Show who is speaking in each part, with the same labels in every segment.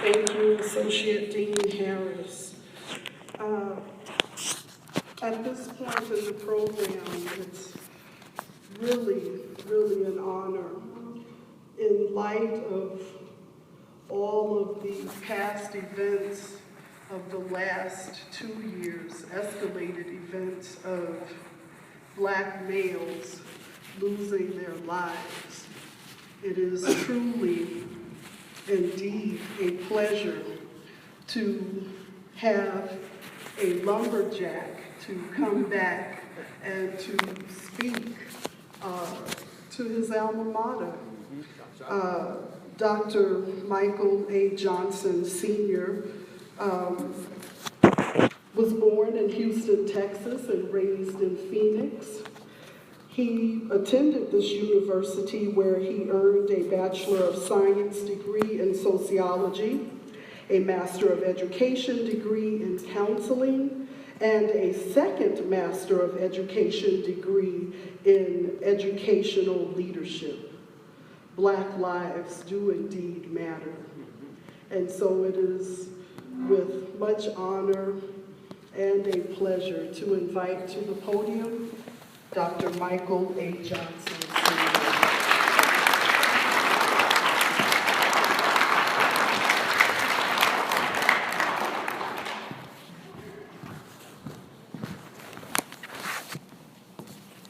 Speaker 1: Thank you, Associate Dean Harris. At this point in the program, it's really an honor in light of all of the past events of the last 2 years, escalated events of Black males losing their lives. It is truly, indeed, a pleasure to have a lumberjack to come back and to speak to his alma mater. Dr. Michael A. Johnson, Sr., was born in Houston, Texas, and raised in Phoenix. He attended this university where he earned a Bachelor of Science degree in sociology, a Master of Education degree in counseling, and a second Master of Education degree in educational leadership. Black lives do indeed matter. And so it is with much honor and a pleasure to invite to the podium Dr. Michael A. Johnson, Sr.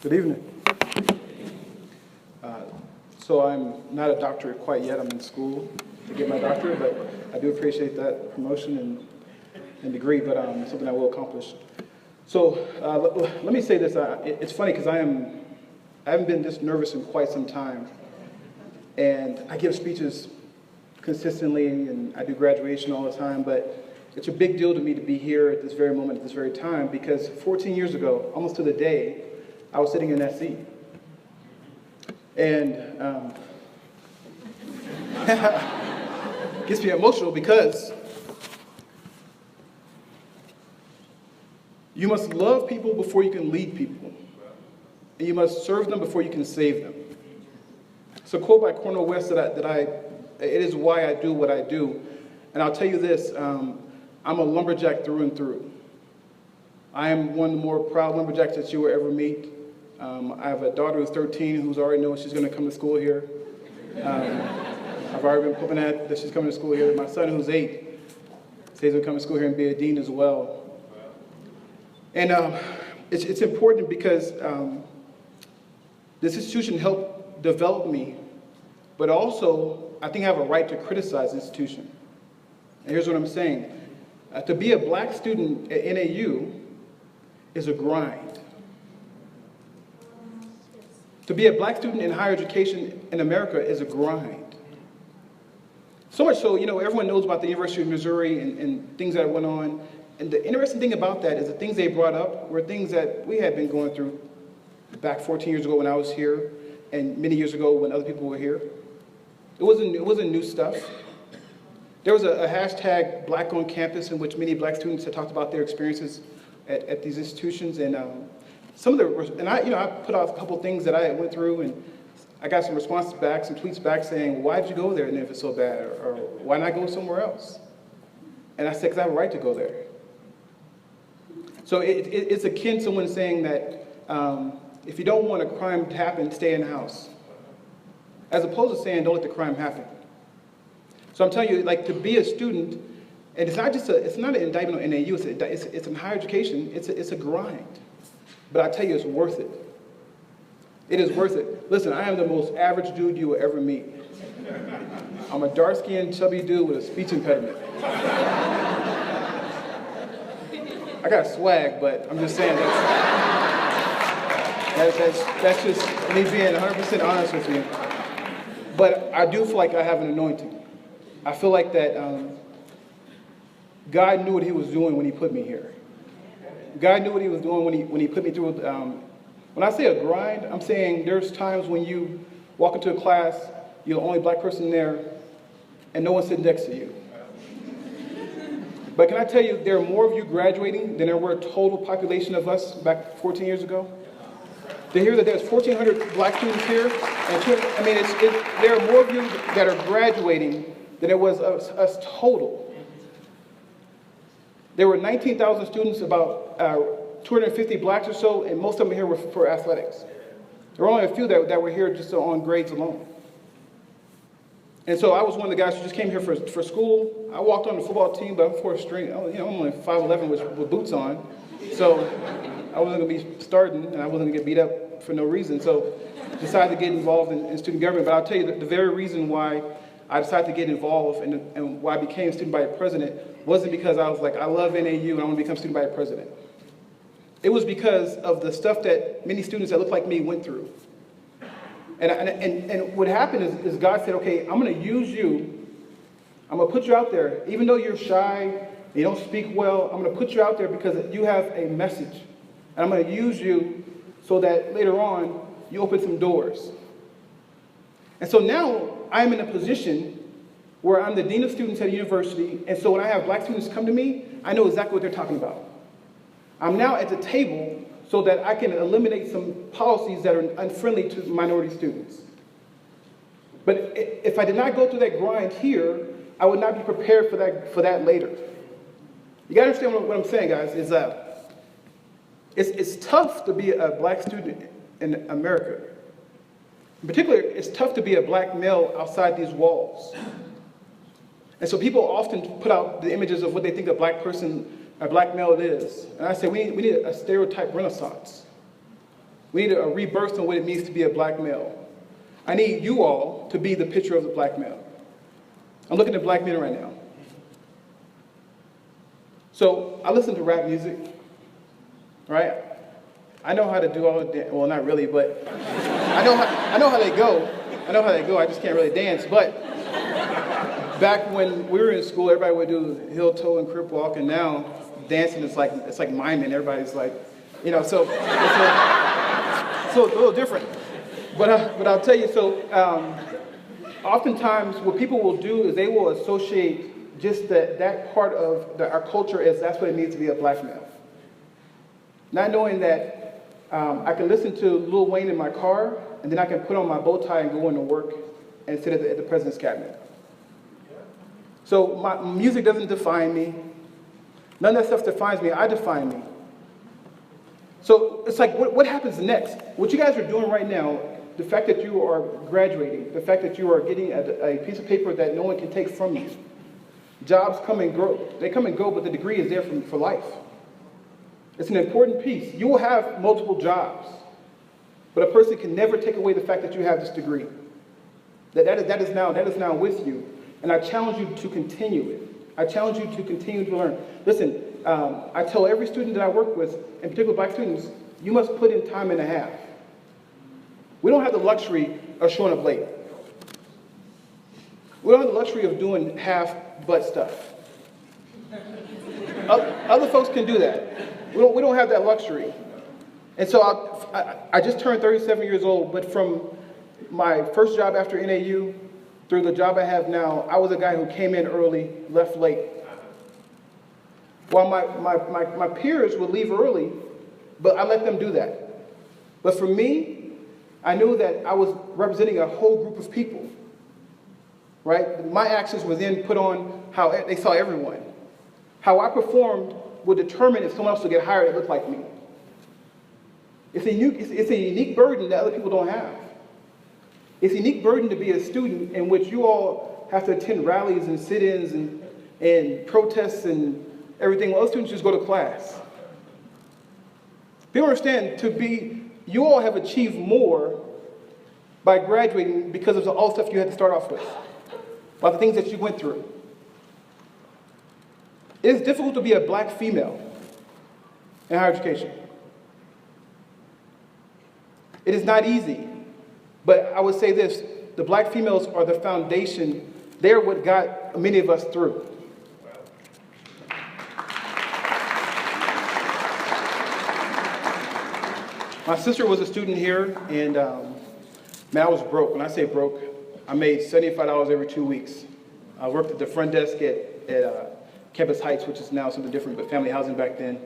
Speaker 2: Good evening. So I'm not a doctorate quite yet. I'm in school to get my doctorate, but I do appreciate that promotion and degree, but something I will accomplish. So let me say this. It's funny because I haven't been this nervous in quite some time, and I give speeches consistently, and I do graduation all the time, but it's a big deal to me to be here at this very moment, at this very time, because 14 years ago, almost to the day, I was sitting in that seat. And gets me emotional because you must love people before you can lead people. And you must serve them before you can save them. It's a quote by Cornel West it is why I do what I do. And I'll tell you this, I'm a lumberjack through and through. I am one of the more proud lumberjacks that you will ever meet. I have a daughter who's 13 who's already knows she's going to come to school here. I've already been hoping that she's coming to school here. My son, who's 8, says he's going to come to school here and be a dean as well. And it's important because this institution helped develop me, but also I think I have a right to criticize the institution. And here's what I'm saying. To be a Black student at NAU is a grind. To be a Black student in higher education in America is a grind. So much so, everyone knows about the University of Missouri and things that went on. And the interesting thing about that is the things they brought up were things that we had been going through back 14 years ago when I was here and many years ago when other people were here. It wasn't new stuff. There was a hashtag Black on Campus in which many Black students had talked about their experiences at these institutions. And I put out a couple things that I went through, and I got some responses back, some tweets back saying, why did you go there and if it's so bad? Or why not go somewhere else? And I said, because I have a right to go there. So it's akin to someone saying that if you don't want a crime to happen, stay in the house. As opposed to saying, don't let the crime happen. So I'm telling you, to be a student, and it's not an indictment on NAU, it's in higher education, it's a grind. But I tell you, it's worth it. It is worth it. Listen, I am the most average dude you will ever meet. I'm a dark-skinned, chubby dude with a speech impediment. I got swag, but I'm just saying that's just me being 100% honest with you. But I do feel like I have an anointing. I feel like that God knew what he was doing when he put me here. God knew what he was doing when he put me through. When I say a grind, I'm saying there's times when you walk into a class, you're the only Black person there, and no one's sitting next to you. But can I tell you, there are more of you graduating than there were a total population of us back 14 years ago? To hear that there's 1,400 Black students here, and there are more of you that are graduating than there was us total. There were 19,000 students, about 250 blacks or so, and most of them here were for athletics. There were only a few that were here just on grades alone. And so I was one of the guys who just came here for school. I walked on the football team, but I'm fourth string. I'm only 5'11" with boots on. So I wasn't going to be starting, and I wasn't going to get beat up for no reason. So I decided to get involved in student government. But I'll tell you, the very reason why I decided to get involved and why I became student body president wasn't because I was like, I love NAU and I want to become student body president. It was because of the stuff that many students that look like me went through. And what happened is God said, okay, I'm going to use you. I'm going to put you out there. Even though you're shy, you don't speak well, I'm going to put you out there because you have a message. And I'm going to use you so that later on, you open some doors. And so now I'm in a position where I'm the dean of students at a university. And so when I have black students come to me, I know exactly what they're talking about. I'm now at the table so that I can eliminate some policies that are unfriendly to minority students. But if I did not go through that grind here, I would not be prepared for that later. You gotta understand what I'm saying, guys, is it's tough to be a black student in America. In particular, it's tough to be a black male outside these walls. And so people often put out the images of what they think a black person, a black male is. And I say we need a stereotype renaissance. We need a rebirth on what it means to be a black male. I need you all to be the picture of the black male. I'm looking at black men right now. So I listen to rap music, right? I know how to do all the well, not really, but I know how they go. I know how they go. I just can't really dance. But back when we were in school, everybody would do heel toe and crip walk, and now dancing is like miming. Everybody's like, so it's a little different. But I'll tell you. So oftentimes, what people will do is they will associate just that part of our culture as that's what it means to be a black male. Not knowing that I can listen to Lil Wayne in my car, and then I can put on my bow tie and go into work and sit at the president's cabinet. So my music doesn't define me. None of that stuff defines me. I define me. So it's like, what happens next? What you guys are doing right now, the fact that you are graduating, the fact that you are getting a piece of paper that no one can take from you. Jobs come and go. They come and go, but the degree is there for life. It's an important piece. You will have multiple jobs, but a person can never take away the fact that you have this degree. That is now with you. And I challenge you to continue it. I challenge you to continue to learn. Listen, I tell every student that I work with, in particular black students, you must put in time and a half. We don't have the luxury of showing up late. We don't have the luxury of doing half-butt stuff. Other folks can do that. We don't have that luxury. And so I just turned 37 years old, but from my first job after NAU through the job I have now, I was a guy who came in early, left late. While my peers would leave early, but I let them do that. But for me, I knew that I was representing a whole group of people, right? My actions were then put on how they saw everyone. How I performed would determine if someone else would get hired that looked like me. It's a unique burden that other people don't have. It's a unique burden to be a student in which you all have to attend rallies and sit-ins and protests and everything, while other students just go to class. People understand you all have achieved more by graduating because of all the stuff you had to start off with, by the things that you went through. It is difficult to be a black female in higher education. It is not easy, but I would say this, the black females are the foundation. They're what got many of us through. My sister was a student here, and man, I was broke. When I say broke, I made $75 every 2 weeks. I worked at the front desk at Campus Heights, which is now something different, but family housing back then.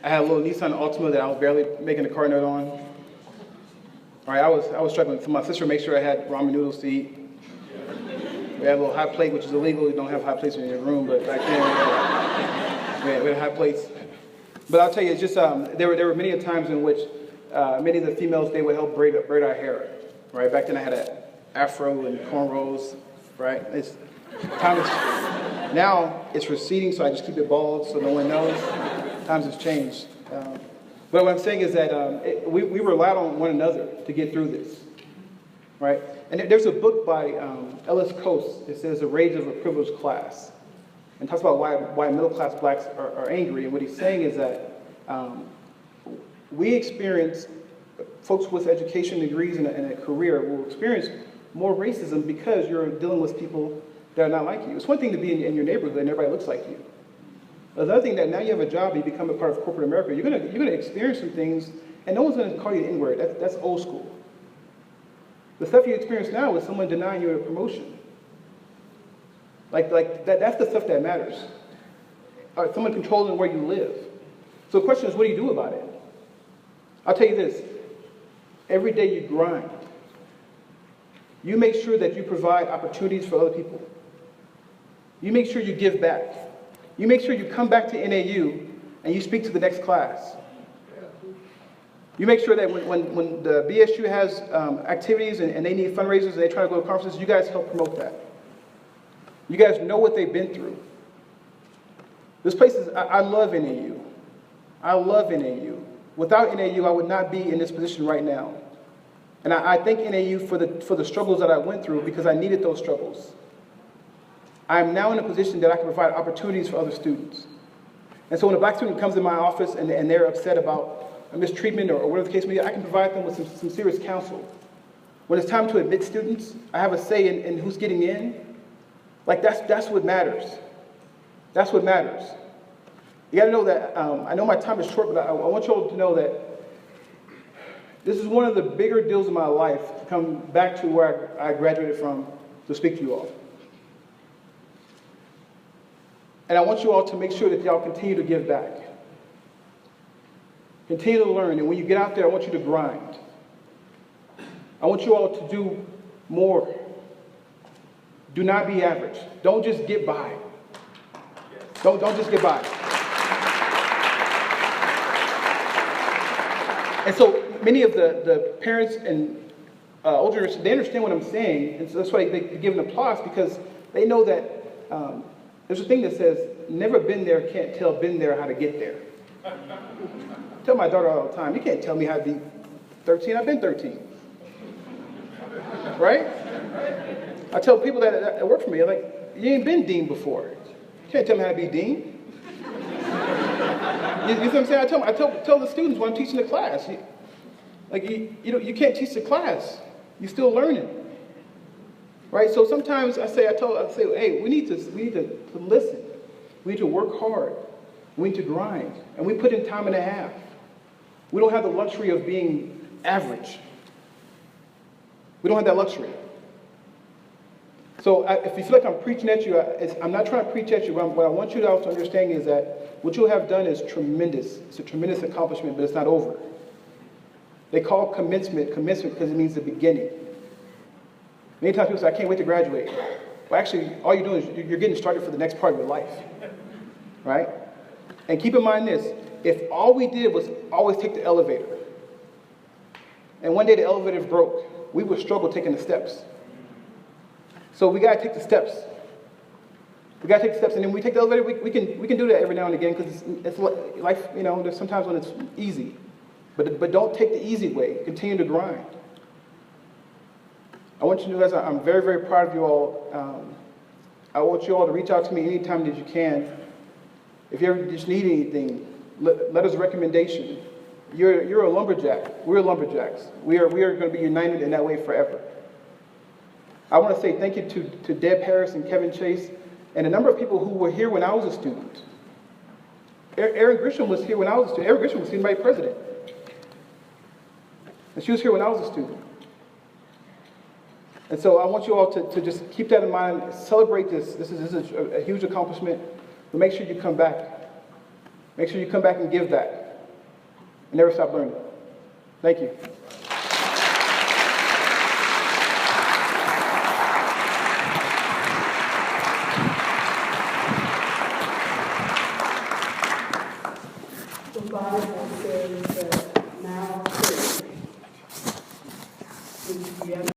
Speaker 2: I had a little Nissan Altima that I was barely making a car note on. All right, I was struggling. So my sister made sure I had ramen noodles to eat. We had a little hot plate, which is illegal. You don't have hot plates in your room, but back then we had hot plates. But I'll tell you, it's just there were many times in which many of the females, they would help braid our hair, right? Back then I had an afro and cornrows, right? Now it's receding, so I just keep it bald so no one knows. Times have changed. But what I'm saying is that we relied on one another to get through this, right? And there's a book by Ellis Coast. It says The Rage of a Privileged Class. And talks about why middle-class blacks are angry. And what he's saying is that we experience, folks with education degrees and a career will experience more racism because you're dealing with people that are not like you. It's one thing to be in your neighborhood and everybody looks like you. Another thing that now you have a job and you become a part of corporate America, you're gonna experience some things and no one's gonna call you the N-word. That's old school. The stuff you experience now is someone denying you a promotion. Like that's the stuff that matters. Or someone controlling where you live. So the question is, what do you do about it? I'll tell you this. Every day you grind. You make sure that you provide opportunities for other people. You make sure you give back. You make sure you come back to NAU and you speak to the next class. You make sure that when the BSU has activities and they need fundraisers and they try to go to conferences, you guys help promote that. You guys know what they've been through. This place is, I love NAU. I love NAU. Without NAU, I would not be in this position right now. And I thank NAU for the struggles that I went through because I needed those struggles. I am now in a position that I can provide opportunities for other students. And so when a black student comes in my office and they're upset about a mistreatment or whatever the case may be, I can provide them with some serious counsel. When it's time to admit students, I have a say in who's getting in. Like that's what matters. That's what matters. You gotta know that, I know my time is short, but I want you all to know that this is one of the bigger deals in my life to come back to where I graduated from to speak to you all. And I want you all to make sure that y'all continue to give back. Continue to learn, and when you get out there, I want you to grind. I want you all to do more. Do not be average. Don't just get by. Don't just get by. And so many of the parents and older generation, they understand what I'm saying, and so that's why they give an applause, because they know that there's a thing that says, never been there can't tell been there how to get there. I tell my daughter all the time, you can't tell me how to be 13, I've been 13. Right? I tell people that work for me, I'm like, you ain't been dean before. You can't tell me how to be dean. You know what I'm saying? I tell the students when I'm teaching the class, you can't teach the class. You're still learning. Right? So sometimes I say, hey, we need to listen. We need to work hard. We need to grind. And we put in time and a half. We don't have the luxury of being average. We don't have that luxury. So if you feel like I'm preaching at you, I'm not trying to preach at you. What I want you to also understand is that what you have done is tremendous. It's a tremendous accomplishment, but it's not over. They call commencement because it means the beginning. Many times people say, I can't wait to graduate. Well, actually, all you're doing is you're getting started for the next part of your life. Right? And keep in mind this, if all we did was always take the elevator, and one day the elevator broke, we would struggle taking the steps. So we gotta take the steps. We gotta take the steps, and then when we take the elevator, we can do that every now and again, because it's life, there's sometimes when it's easy. But don't take the easy way. Continue to grind. I want you to know, guys, I'm very, very proud of you all. I want you all to reach out to me anytime that you can. If you ever just need anything, let us a recommendation. You're a lumberjack. We're lumberjacks. We are going to be united in that way forever. I want to say thank you to Deb Harris and Kevin Chase and a number of people who were here when I was a student. Erin Grisham was here when I was a student. Erin Grisham was student vice president. And she was here when I was a student. And so I want you all to just keep that in mind, celebrate this. This is a huge accomplishment, but make sure you come back. Make sure you come back and give back. And never stop learning. Thank you.
Speaker 1: Bible says that now pray.